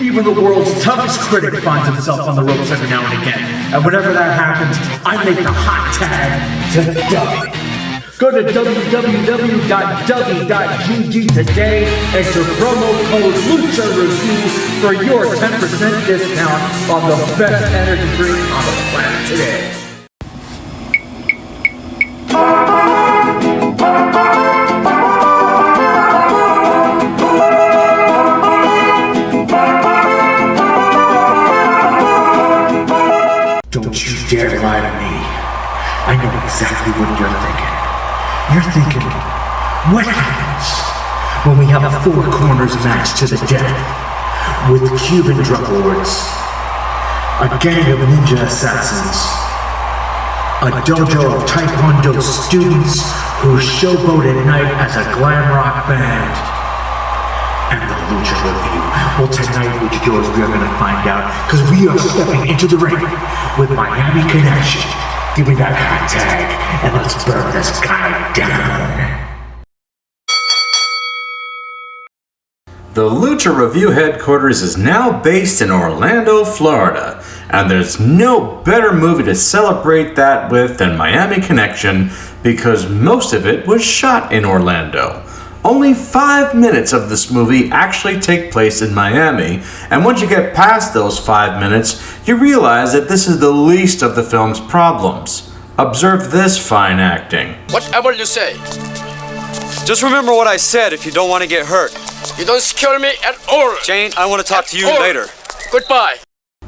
Even the world's toughest critic finds himself on the ropes every now and again. And whenever that happens, I make the hot tag to Dubby. Go to www.dubby.gg today, enter promo code Lucha Review for your 10% discount on the best energy drink on the planet today. Don't you dare lie to me. I know exactly what you're thinking. You're thinking, what happens when we have a four corners match to the death with Cuban drug lords, a gang of ninja assassins, a dojo of Tae Kwon Do students who showboat at night as a glam rock band, and the Lucha Review? Well, tonight, Luchadors, we are going to find out, because we are stepping into the ring with Miami Connection. Give me that hot tag, and let's burn this guy down. The Lucha Review headquarters is now based in Orlando, Florida, and there's no better movie to celebrate that with than Miami Connection, because most of it was shot in Orlando. Only 5 minutes of this movie actually take place in Miami, and once you get past those 5 minutes, you realize that this is the least of the film's problems. Observe this fine acting. Whatever you say. Just remember what I said if you don't want to get hurt. You don't scare me at all. Jane, I want to talk to you later. Goodbye.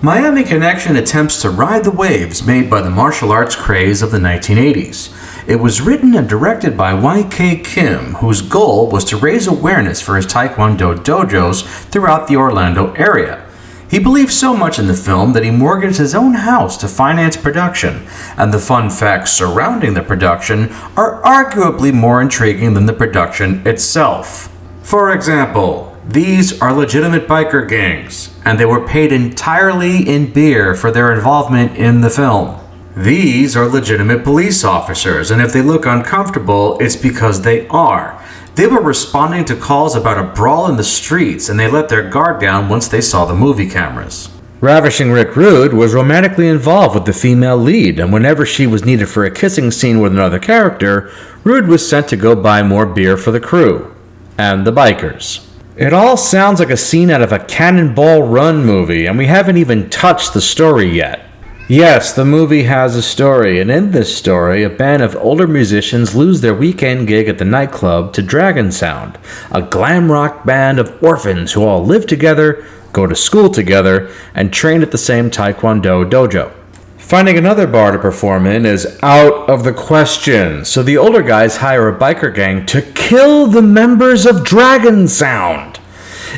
Miami Connection attempts to ride the waves made by the martial arts craze of the 1980s. It was written and directed by Y.K. Kim, whose goal was to raise awareness for his Tae Kwon Do dojos throughout the Orlando area. He believed so much in the film that he mortgaged his own house to finance production, and the fun facts surrounding the production are arguably more intriguing than the production itself. For example, these are legitimate biker gangs, and they were paid entirely in beer for their involvement in the film. These are legitimate police officers, and if they look uncomfortable, it's because they are. They were responding to calls about a brawl in the streets, and they let their guard down once they saw the movie cameras. Ravishing Rick Rude was romantically involved with the female lead, and whenever she was needed for a kissing scene with another character, Rude was sent to go buy more beer for the crew and the bikers. It all sounds like a scene out of a Cannonball Run movie, and we haven't even touched the story yet. Yes, the movie has a story, and in this story, a band of older musicians lose their weekend gig at the nightclub to Dragon Sound, a glam rock band of orphans who all live together, go to school together, and train at the same Tae Kwon Do dojo. Finding another bar to perform in is out of the question, so the older guys hire a biker gang to kill the members of Dragon Sound.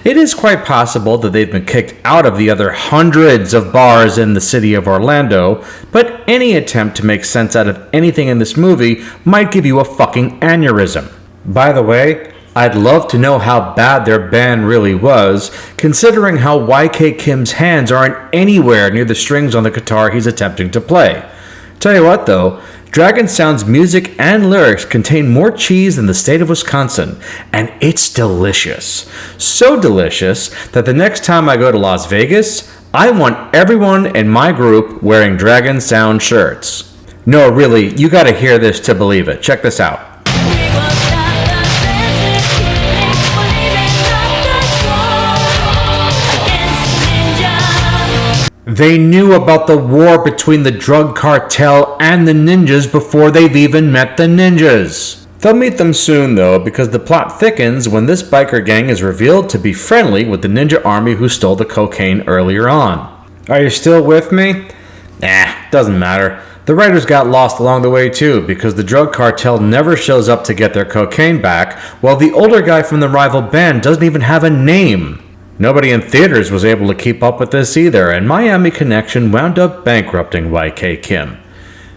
It is quite possible that they've been kicked out of the other hundreds of bars in the city of Orlando, but any attempt to make sense out of anything in this movie might give you a fucking aneurysm. By the way, I'd love to know how bad their band really was, considering how Y.K. Kim's hands aren't anywhere near the strings on the guitar he's attempting to play. Tell you what though, Dragon Sound's music and lyrics contain more cheese than the state of Wisconsin, and it's delicious. So delicious that the next time I go to Las Vegas, I want everyone in my group wearing Dragon Sound shirts. No, really, you gotta hear this to believe it. Check this out. They knew about the war between the drug cartel and the ninjas before they've even met the ninjas. They'll meet them soon though, because the plot thickens when this biker gang is revealed to be friendly with the ninja army who stole the cocaine earlier on. Are you still with me? Doesn't matter. The writers got lost along the way too, because the drug cartel never shows up to get their cocaine back, while the older guy from the rival band doesn't even have a name. Nobody in theaters was able to keep up with this either, and Miami Connection wound up bankrupting Y.K. Kim.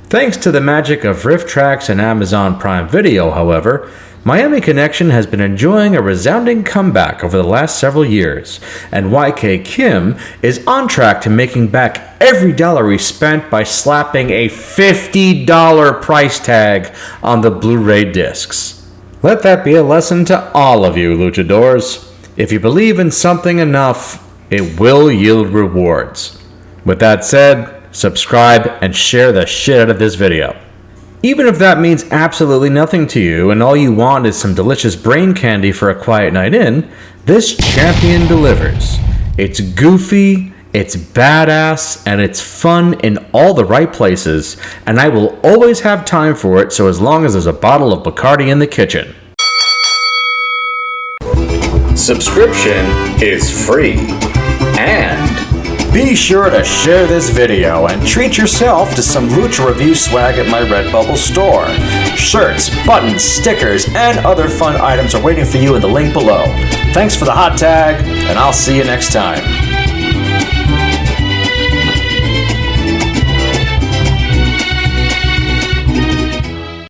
Thanks to the magic of RiffTrax and Amazon Prime Video, however, Miami Connection has been enjoying a resounding comeback over the last several years, and Y.K. Kim is on track to making back every dollar he spent by slapping a $50 price tag on the Blu-ray discs. Let that be a lesson to all of you, luchadors. If you believe in something enough, it will yield rewards. With that said, subscribe and share the shit out of this video. Even if that means absolutely nothing to you and all you want is some delicious brain candy for a quiet night in, this champion delivers. It's goofy, it's badass, and it's fun in all the right places, and I will always have time for it so as long as there's a bottle of Bacardi in the kitchen. Subscription is free. And be sure to share this video and treat yourself to some Lucha Review swag at my Redbubble store. Shirts, buttons, stickers, and other fun items are waiting for you in the link below. Thanks for the hot tag, and I'll see you next time.